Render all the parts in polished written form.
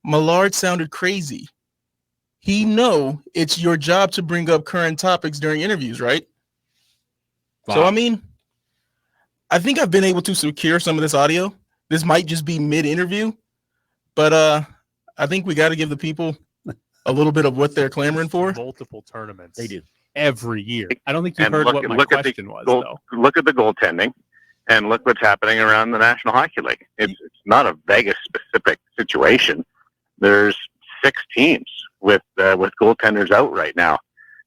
Millard sounded crazy. He know it's your job to bring up current topics during interviews, right? Wow. So, I mean, I think I've been able to secure some of this audio. This might just be mid-interview, but I think we got to give the people a little bit of what they're clamoring for. Multiple tournaments. They do. Every year. I don't think you heard what my question was, though. Look at the goaltending, and look what's happening around the National Hockey League. It's not a Vegas-specific situation. There's 6 teams with goaltenders out right now,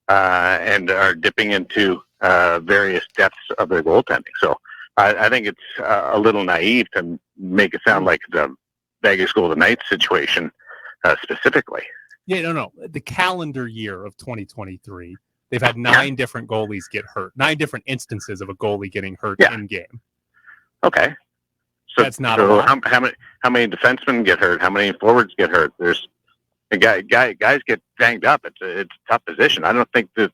and are dipping into various depths of their goaltending. So I think it's a little naive to make it sound like the Vegas Golden Knights situation specifically. Yeah, no. The calendar year of 2023, they've had 9 different goalies get hurt. 9 different instances of a goalie getting hurt in game. Okay. So that's not a lot. How many defensemen get hurt? How many forwards get hurt? There's guys get banged up. It's a tough position. I don't think that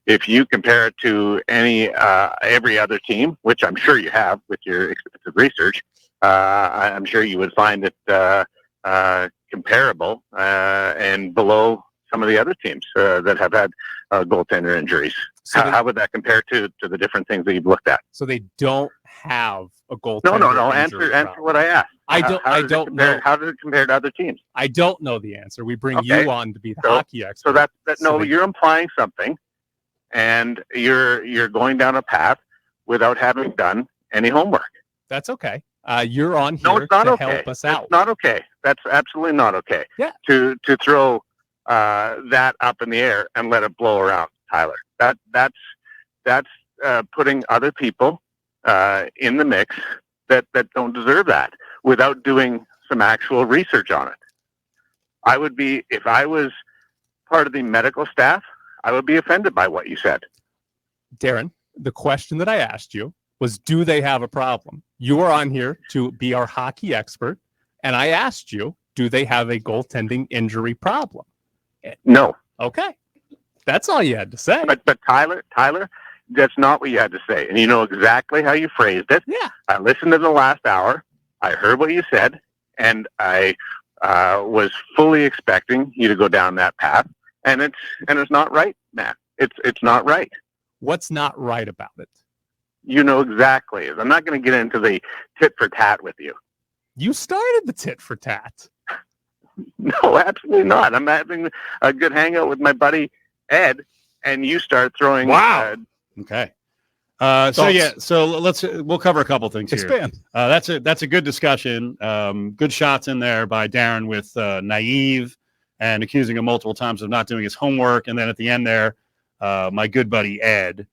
if you compare it to every other team, which I'm sure you have with your extensive research, I'm sure you would find it comparable and below some of the other teams that have had goaltender injuries. So how would that compare to the different things that you've looked at? So they don't have a goaltender. No. Answer what I asked. I don't know. How does it compare to other teams? I don't know the answer. We bring you on to be the hockey expert. So you're implying something, and you're going down a path without having done any homework. That's okay. You're on here to help us out. It's not okay. That's absolutely not okay. Yeah. To throw that up in the air and let it blow around, Tyler. That's putting other people in the mix that don't deserve that without doing some actual research on it. I would be, if I was part of the medical staff, I would be offended by what you said. Daren, the question that I asked you was, do they have a problem? You are on here to be our hockey expert, and I asked you, do they have a goaltending injury problem? No. Okay. That's all you had to say. But Tyler, that's not what you had to say. And you know exactly how you phrased it. Yeah. I listened to the last hour. I heard what you said, and I was fully expecting you to go down that path. And it's not right, Matt. It's not right. What's not right about it? You know exactly. I'm not going to get into the tit for tat with you. You started the tit for tat. No, absolutely not. I'm having a good hangout with my buddy Ed, and you start throwing. Wow. Okay. We'll cover a couple things here. Expand. That's a good discussion. Good shots in there by Daren with naive and accusing him multiple times of not doing his homework, and then at the end there, my good buddy Ed,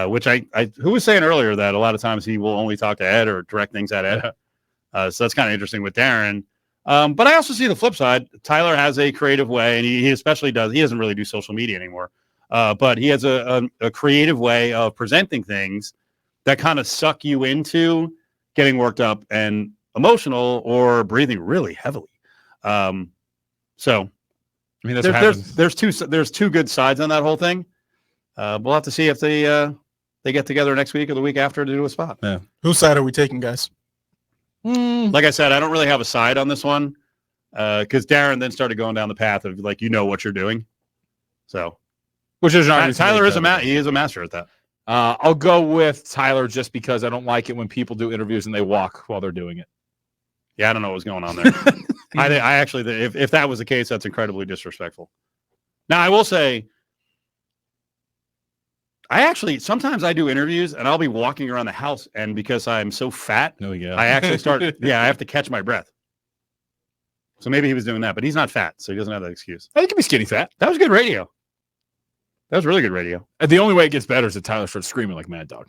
which who was saying earlier that a lot of times he will only talk to Ed or direct things at Ed. So that's kind of interesting with Daren. But I also see the flip side. Tyler has a creative way, and he especially does. He doesn't really do social media anymore, but he has a creative way of presenting things that kind of suck you into getting worked up and emotional or breathing really heavily. So, I mean, there's two good sides on that whole thing. We'll have to see if they get together next week or the week after to do a spot. Yeah. Whose side are we taking, guys? Like I said, I don't really have a side on this one because Daren then started going down the path of like, you know what you're doing. So, which is Tyler is he is a master at that. I'll go with Tyler just because I don't like it when people do interviews and they walk while they're doing it. Yeah, I don't know what's going on there. I actually, if that was the case, that's incredibly disrespectful. Now, I will say, sometimes I do interviews and I'll be walking around the house, and because I'm so fat, I actually I have to catch my breath. So maybe he was doing that, but he's not fat, so he doesn't have that excuse. He can be skinny fat. That was good radio. That was really good radio. The only way it gets better is that Tyler starts screaming like Mad Dog.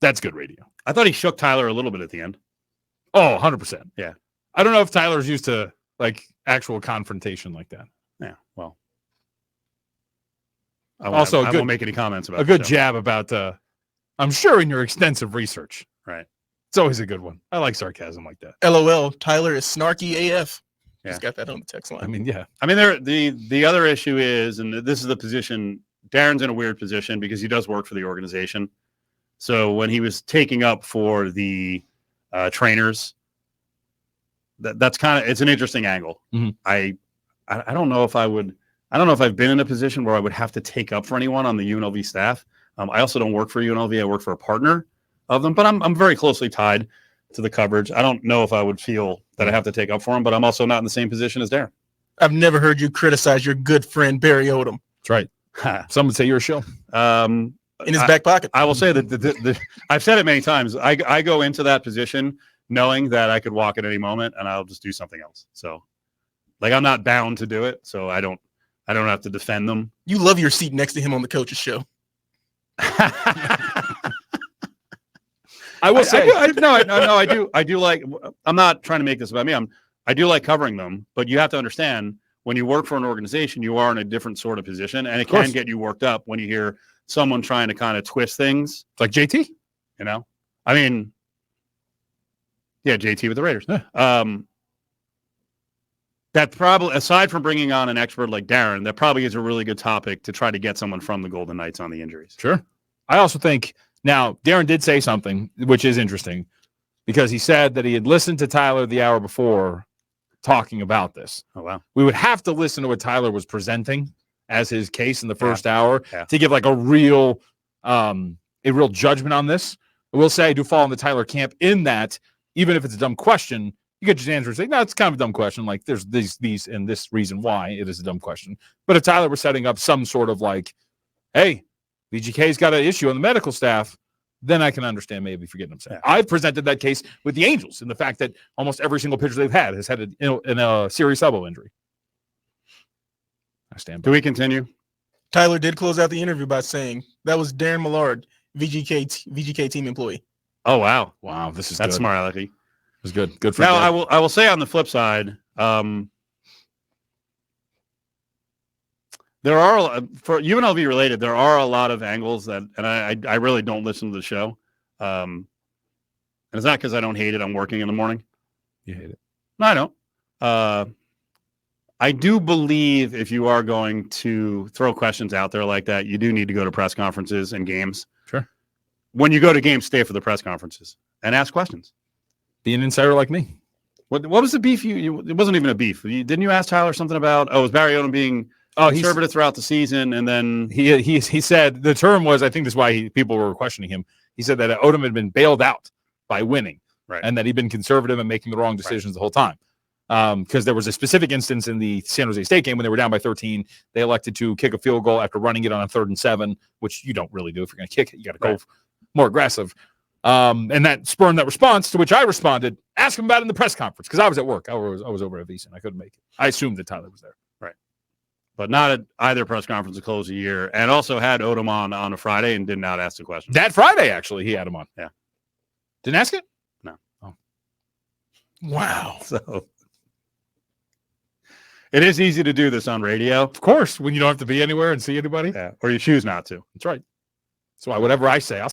That's good radio. I thought he shook Tyler a little bit at the end. Oh, 100%. Yeah. I don't know if Tyler's used to like actual confrontation like that. Yeah, well. I won't make any comments about it. A good jab about, I'm sure in your extensive research. Right. It's always a good one. I like sarcasm like that. LOL, Tyler is snarky AF. Yeah. Just got that on the text line. I mean, yeah. I mean, the other issue is, and this is the position, Daren's in a weird position because he does work for the organization. So when he was taking up for the trainers, that's kind of, it's an interesting angle. Mhm. I don't know if I would. I don't know if I've been in a position where I would have to take up for anyone on the UNLV staff. I also don't work for UNLV. I work for a partner of them, but I'm very closely tied to the coverage. I don't know if I would feel that I have to take up for him, but I'm also not in the same position as Daren. I've never heard you criticize your good friend Barry Odom That's right. Some would say you're a shill. in his back pocket. I will say that I've said it many times. I go into that position knowing that I could walk at any moment and I'll just do something else. So, like, I'm not bound to do it. So I don't have to defend them. You love your seat next to him on the coach's show. I will say, I do like. I'm not trying to make this about me. I do like covering them, but you have to understand when you work for an organization, you are in a different sort of position, and it can get you worked up when you hear someone trying to kind of twist things. it's like JT. You know, I mean, yeah, JT with the Raiders. Yeah. That probably, aside from bringing on an expert like Daren, that probably is a really good topic to try to get someone from the Golden Knights on the injuries. Sure. I also think now Daren did say something which is interesting because he said that he had listened to Tyler the hour before talking about this. Oh, wow. We would have to listen to what Tyler was presenting as his case in the first hour to give like a real judgment on this. I will say I do fall in the Tyler camp in that even if it's a dumb question, you get your answer and say, no, it's kind of a dumb question. Like there's these and this reason why it is a dumb question. But if Tyler was setting up some sort of like, hey, VGK's got an issue on the medical staff, then I can understand maybe forgetting him saying. I've presented that case with the Angels in the fact that almost every single pitcher they've had has had a serious elbow injury. I stand by. Do we continue? Tyler did close out the interview by saying that was Daren Millard, VGK team employee. Oh, wow. Wow, this is That's good. smart, Alecky. It was good. Good for Now, Daren. I will say on the flip side, there are, for UNLV related, there are a lot of angles that, and I really don't listen to the show. And it's not because I don't hate it. I'm working in the morning. You hate it. No, I don't. I do believe if you are going to throw questions out there like that, you do need to go to press conferences and games. Sure. When you go to games, stay for the press conferences and ask questions. Be an insider like me. What was the beef? It wasn't even a beef. Didn't you ask Tyler something about? Oh, was Barry Odom being conservative throughout the season, and then he said the term was, I think this is why people were questioning him. He said that Odom had been bailed out by winning, right, and that he'd been conservative and making the wrong decisions the whole time. Because there was a specific instance in the San Jose State game when they were down by 13, they elected to kick a field goal after running it on a 3rd and 7, which you don't really do if you're going to kick it. You got to go more aggressive. And that spurred that response, to which I responded, ask him about it in the press conference, because I was at work. I was over at VC and I couldn't make it. I assumed that Tyler was there. Right. But not at either press conference to close the year, and also had Odom on a Friday and did not ask the question. That Friday, actually, he had him on. Yeah. Didn't ask it? No. Oh. Wow. So it is easy to do this on radio. Of course, when you don't have to be anywhere and see anybody. Yeah. Or you choose not to. That's right. So whatever I say, I'll